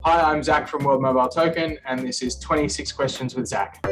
Hi, I'm Zach from World Mobile Token, and this is 26 Questions with Zach.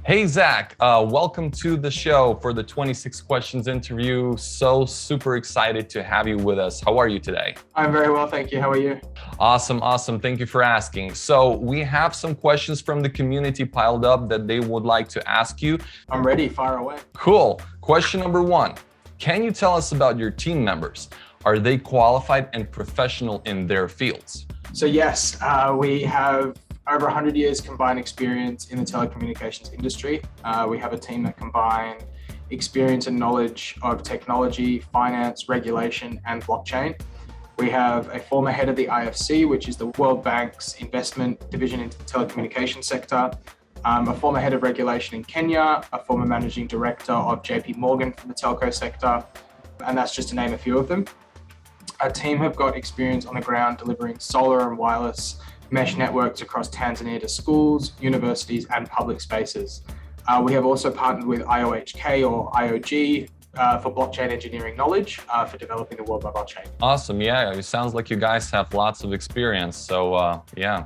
Hey, Zach, welcome to the show for the 26 Questions interview. So super excited to have you with us. How are you today? I'm very well, thank you. How are you? Awesome. Thank you for asking. So we have some questions from the community piled up that they would like to ask you. I'm ready, fire away. Cool. Question number one. Can you tell us about your team members? Are they qualified and professional in their fields? So yes, we have over 100 years combined experience in the telecommunications industry. We have a team that combine experience and knowledge of technology, finance, regulation, and blockchain. We have a former head of the IFC, which is the World Bank's investment division into the telecommunications sector, a former head of regulation in Kenya, a former managing director of JP Morgan for the telco sector, and that's just to name a few of them. Our team have got experience on the ground delivering solar and wireless mesh networks across Tanzania to schools, universities, and public spaces. We have also partnered with IOHK or IOG for blockchain engineering knowledge for developing the World Mobile Chain. Awesome. Yeah, it sounds like you guys have lots of experience. So yeah,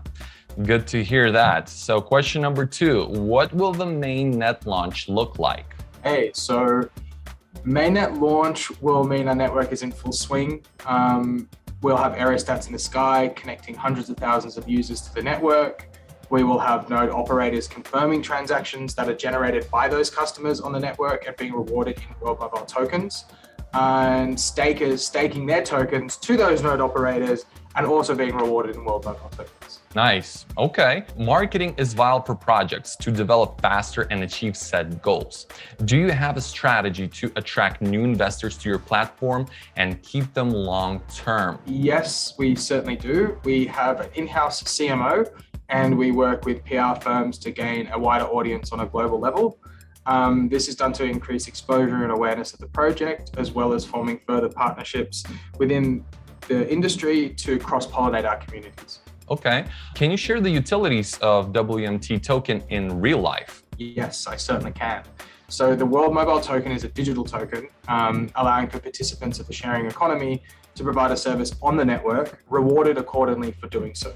good to hear that. So question number two, what will the mainnet launch look like? Hey, so mainnet launch will mean our network is in full swing. We'll have aerostats in the sky connecting hundreds of thousands of users to the network. We will have node operators confirming transactions that are generated by those customers on the network and being rewarded in World Mobile tokens, and stakers staking their tokens to those node operators and also being rewarded in World Mobile tokens. Nice. Okay. Marketing is vital for projects to develop faster and achieve set goals. Do you have a strategy to attract new investors to your platform and keep them long term? Yes, we certainly do. We have an in-house CMO and we work with PR firms to gain a wider audience on a global level. This is done to increase exposure and awareness of the project, as well as forming further partnerships within the industry to cross-pollinate our communities. Okay. Can you share the utilities of WMT token in real life? Yes, I certainly can. So the World Mobile Token is a digital token, allowing for participants of the sharing economy to provide a service on the network, rewarded accordingly for doing so.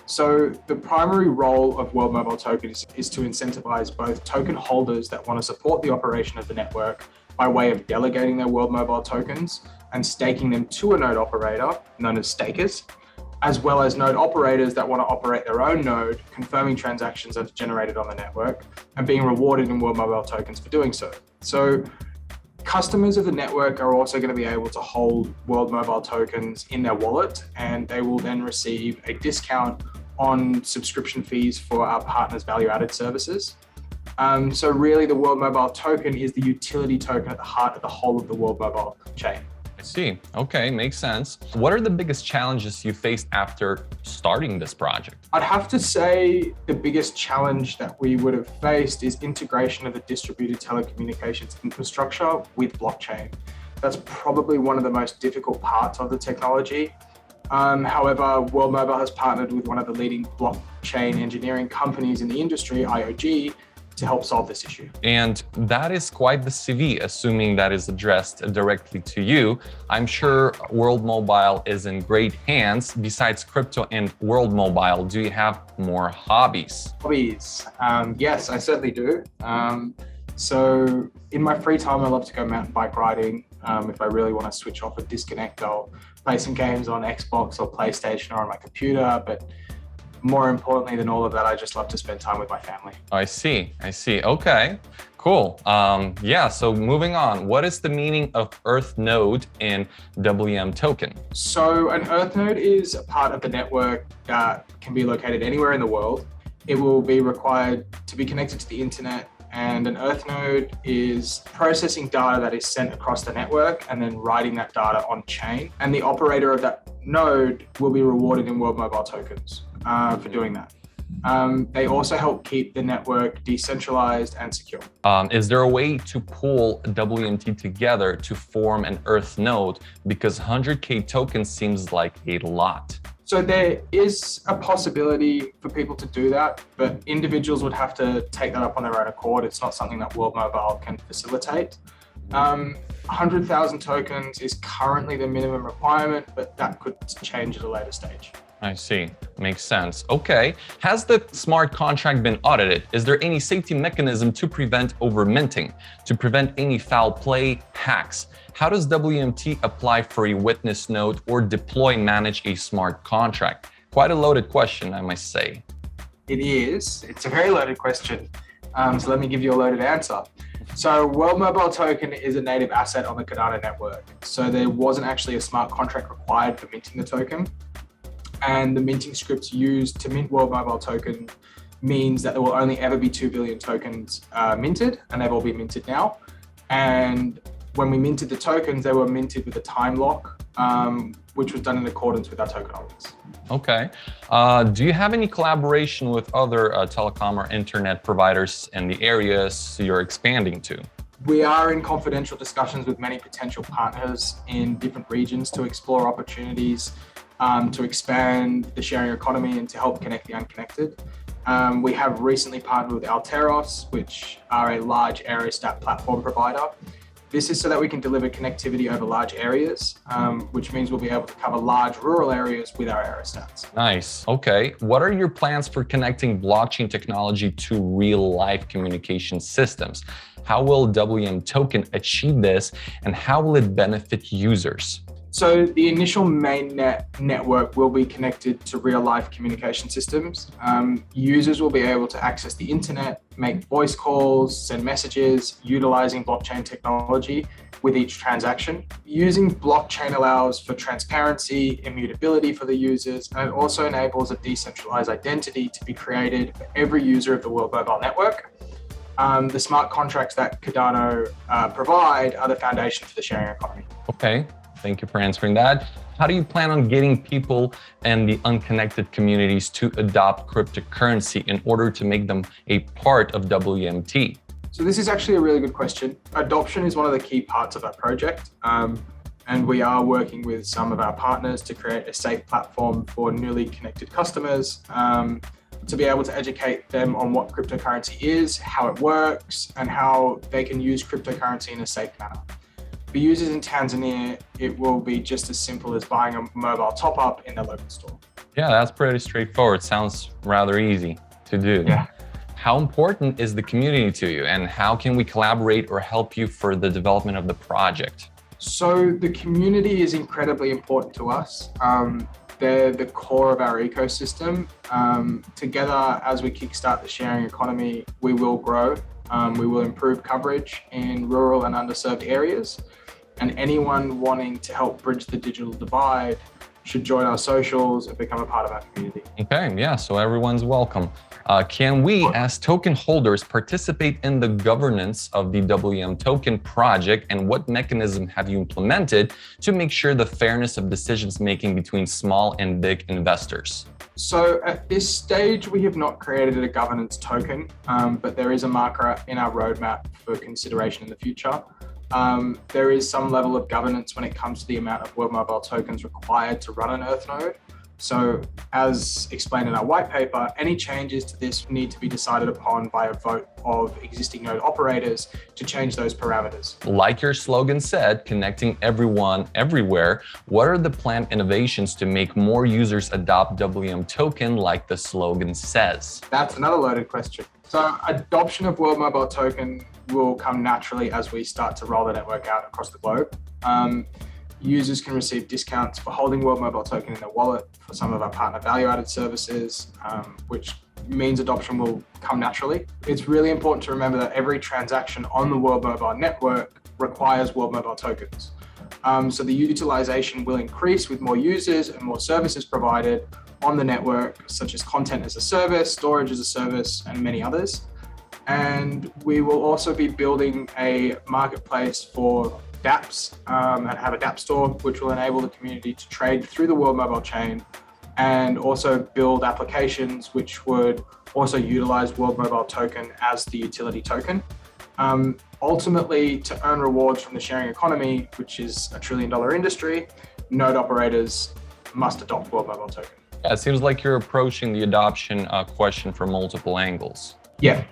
So the primary role of World Mobile Token is to incentivize both token holders that want to support the operation of the network by way of delegating their World Mobile tokens and staking them to a node operator, known as stakers, as well as node operators that want to operate their own node, confirming transactions that are generated on the network and being rewarded in World Mobile tokens for doing so. So customers of the network are also going to be able to hold World Mobile tokens in their wallet, and they will then receive a discount on subscription fees for our partners' value-added services. So really the World Mobile token is the utility token at the heart of the whole of the World Mobile chain. I see. Okay, makes sense. What are the biggest challenges you faced after starting this project? I'd have to say the biggest challenge that we would have faced is integration of the distributed telecommunications infrastructure with blockchain. That's probably one of the most difficult parts of the technology. However, World Mobile has partnered with one of the leading blockchain engineering companies in the industry, IOG, to help solve this issue. And that is quite the CV, assuming that is addressed directly to you. I'm sure World Mobile is in great hands. Besides crypto and World Mobile, do you have more hobbies? Hobbies? Yes, I certainly do. So in my free time, I love to go mountain bike riding. If I really want to switch off and disconnect, I'll play some games on Xbox or PlayStation or on my computer. But more importantly than all of that, I just love to spend time with my family. I see. Okay, cool. Yeah, so moving on. What is the meaning of Earth node in WM token? So an Earth node is a part of the network that can be located anywhere in the world. It will be required to be connected to the internet, and an Earth node is processing data that is sent across the network and then writing that data on chain. And the operator of that node will be rewarded in World Mobile tokens for doing that. They also help keep the network decentralized and secure. Is there a way to pull WMT together to form an Earth node? Because 100K tokens seems like a lot. So there is a possibility for people to do that, but individuals would have to take that up on their own accord. It's not something that World Mobile can facilitate. 100,000 tokens is currently the minimum requirement, but that could change at a later stage. I see. Makes sense. Okay. Has the smart contract been audited? Is there any safety mechanism to prevent over-minting, to prevent any foul play, hacks? How does WMT apply for a witness node or deploy and manage a smart contract? Quite a loaded question, I must say. It is. It's a very loaded question. So let me give you a loaded answer. So World Mobile Token is a native asset on the Cardano network. So there wasn't actually a smart contract required for minting the token. And the minting scripts used to mint World Mobile Token means that there will only ever be 2 billion tokens minted, and they've all been minted now. And when we minted the tokens, they were minted with a time lock, which was done in accordance with our tokenomics. Okay. Do you have any collaboration with other telecom or internet providers in the areas you're expanding to? We are in confidential discussions with many potential partners in different regions to explore opportunities to expand the sharing economy and to help connect the unconnected. We have recently partnered with Alteros, which are a large area stat platform provider. This is so that we can deliver connectivity over large areas, which means we'll be able to cover large rural areas with our area stats. Nice. Okay. What are your plans for connecting blockchain technology to real-life communication systems? How will WM Token achieve this, and how will it benefit users? So the initial mainnet network will be connected to real-life communication systems. Users will be able to access the internet, make voice calls, send messages, utilizing blockchain technology with each transaction. Using blockchain allows for transparency, immutability for the users, and it also enables a decentralized identity to be created for every user of the World Mobile Network. The smart contracts that Cardano provide are the foundation for the sharing economy. Okay. Thank you for answering that. How do you plan on getting people and the unconnected communities to adopt cryptocurrency in order to make them a part of WMT? So this is actually a really good question. Adoption is one of the key parts of our project. And we are working with some of our partners to create a safe platform for newly connected customers to be able to educate them on what cryptocurrency is, how it works, and how they can use cryptocurrency in a safe manner. For users in Tanzania, it will be just as simple as buying a mobile top-up in the local store. Yeah, that's pretty straightforward. Sounds rather easy to do. Yeah. How important is the community to you, and how can we collaborate or help you for the development of the project? So the community is incredibly important to us. They're the core of our ecosystem. Together, as we kickstart the sharing economy, we will grow. We will improve coverage in rural and underserved areas. And anyone wanting to help bridge the digital divide should join our socials and become a part of our community. Okay, yeah, so everyone's welcome. Can we, as token holders, participate in the governance of the WM Token project, and what mechanism have you implemented to make sure the fairness of decisions making between small and big investors? So at this stage, we have not created a governance token, but there is a marker in our roadmap for consideration in the future. There is some level of governance when it comes to the amount of World Mobile tokens required to run an Earth node. So as explained in our white paper, any changes to this need to be decided upon by a vote of existing node operators to change those parameters. Like your slogan said, connecting everyone everywhere, what are the planned innovations to make more users adopt WM Token like the slogan says? That's another loaded question. So adoption of World Mobile Token will come naturally as we start to roll the network out across the globe. Users can receive discounts for holding World Mobile Token in their wallet for some of our partner value-added services, which means adoption will come naturally. It's really important to remember that every transaction on the World Mobile network requires World Mobile tokens. So the utilization will increase with more users and more services provided on the network, such as content as a service, storage as a service, and many others. And we will also be building a marketplace for dApps and have a dApp store, which will enable the community to trade through the World Mobile chain, and also build applications which would also utilize World Mobile Token as the utility token. Ultimately, to earn rewards from the sharing economy, which is $1 trillion industry, node operators must adopt World Mobile Token. Yeah, it seems like you're approaching the adoption question from multiple angles. Yeah.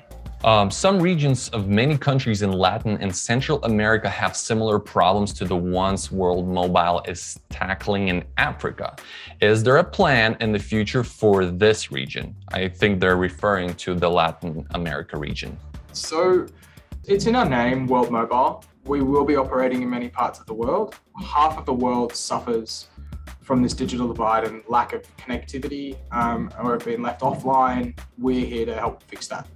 Some regions of many countries in Latin and Central America have similar problems to the ones World Mobile is tackling in Africa. Is there a plan in the future for this region? I think they're referring to the Latin America region. So it's in our name, World Mobile. We will be operating in many parts of the world. Half of the world suffers from this digital divide and lack of connectivity or have been left offline. We're here to help fix that.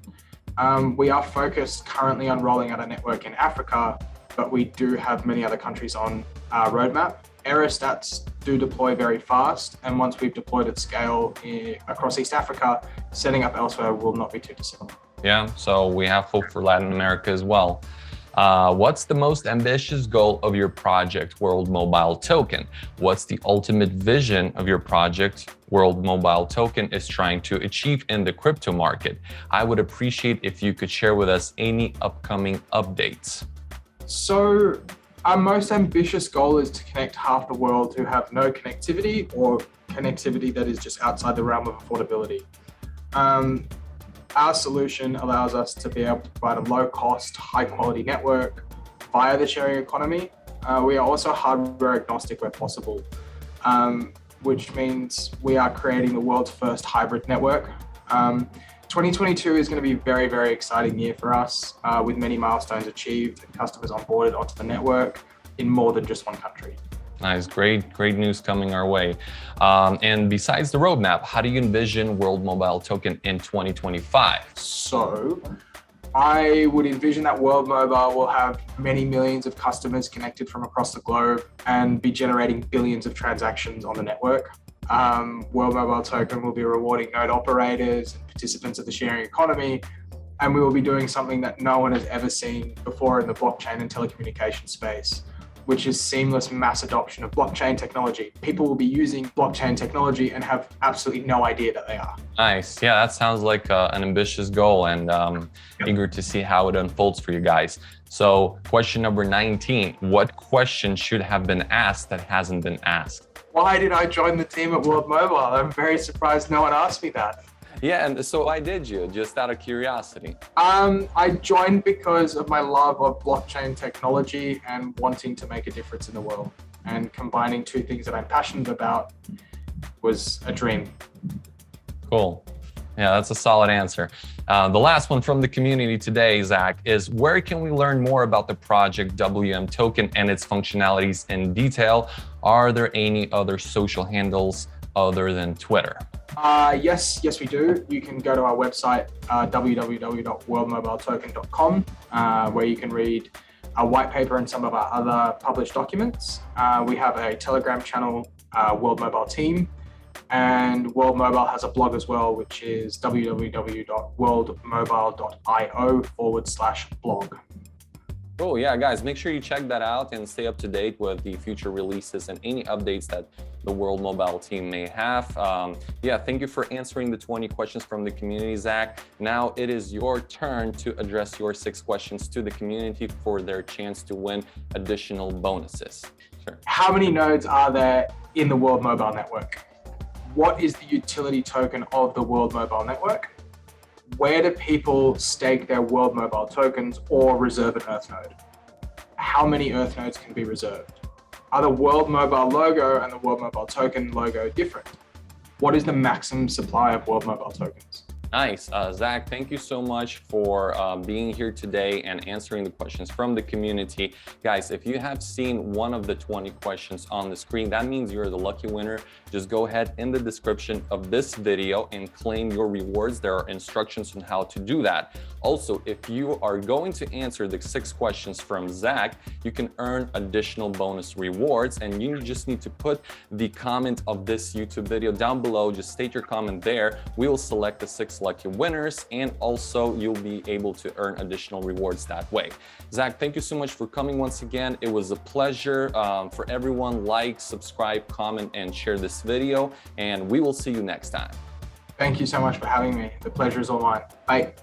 We are focused currently on rolling out a network in Africa, but we do have many other countries on our roadmap. Aerostats do deploy very fast, and once we've deployed at scale across East Africa, setting up elsewhere will not be too dissimilar. Yeah, so we have hope for Latin America as well. What's the most ambitious goal of your project, World Mobile Token? What's the ultimate vision of your project, World Mobile Token is trying to achieve in the crypto market? I would appreciate if you could share with us any upcoming updates. So our most ambitious goal is to connect half the world who have no connectivity or connectivity that is just outside the realm of affordability. Our solution allows us to be able to provide a low-cost, high-quality network via the sharing economy. We are also hardware agnostic where possible, which means we are creating the world's first hybrid network. 2022 is going to be a very, very exciting year for us, with many milestones achieved and customers onboarded onto the network in more than just one country. Nice, great news coming our way. And besides the roadmap, how do you envision World Mobile Token in 2025? So I would envision that World Mobile will have many millions of customers connected from across the globe and be generating billions of transactions on the network. World Mobile Token will be rewarding node operators and participants of the sharing economy, and we will be doing something that no one has ever seen before in the blockchain and telecommunications space, which is seamless mass adoption of blockchain technology. People will be using blockchain technology and have absolutely no idea that they are. Nice. Yeah, that sounds like an ambitious goal, and eager to see how it unfolds for you guys. So question number 19, what question should have been asked that hasn't been asked? Why did I join the team at World Mobile? I'm very surprised no one asked me that. Yeah, and so why did you? Just out of curiosity? I joined because of my love of blockchain technology and wanting to make a difference in the world. And combining two things that I'm passionate about was a dream. Cool. Yeah, that's a solid answer. The last one from the community today, Zach, is where can we learn more about the project WM Token and its functionalities in detail? Are there any other social handles other than Twitter? Yes, we do. You can go to our website, www.worldmobiletoken.com, where you can read our white paper and some of our other published documents. We have a Telegram channel, World Mobile Team, and World Mobile has a blog as well, which is www.worldmobile.io/blog. Cool. Yeah, guys, make sure you check that out and stay up to date with the future releases and any updates that the World Mobile team may have. Yeah, thank you for answering the 20 questions from the community, Zach. Now it is your turn to address your 6 questions to the community for their chance to win additional bonuses. Sure. How many nodes are there in the World Mobile network? What is the utility token of the World Mobile network? Where do people stake their World Mobile tokens or reserve an Earth node? How many Earth nodes can be reserved? Are the World Mobile logo and the World Mobile token logo different? What is the maximum supply of World Mobile tokens? Nice. Zach, thank you so much for being here today and answering the questions from the community. Guys, if you have seen one of the 20 questions on the screen, that means you're the lucky winner. Just go ahead in the description of this video and claim your rewards. There are instructions on how to do that. Also, if you are going to answer the 6 questions from Zach, you can earn additional bonus rewards, and you just need to put the comment of this YouTube video down below. Just state your comment there. We will select the 6 lucky winners, and also you'll be able to earn additional rewards that way. Zach, thank you so much for coming once again. It was a pleasure. For everyone, like, subscribe, comment, and share this video, and we will see you next time. Thank you so much for having me. The pleasure is all mine. Bye.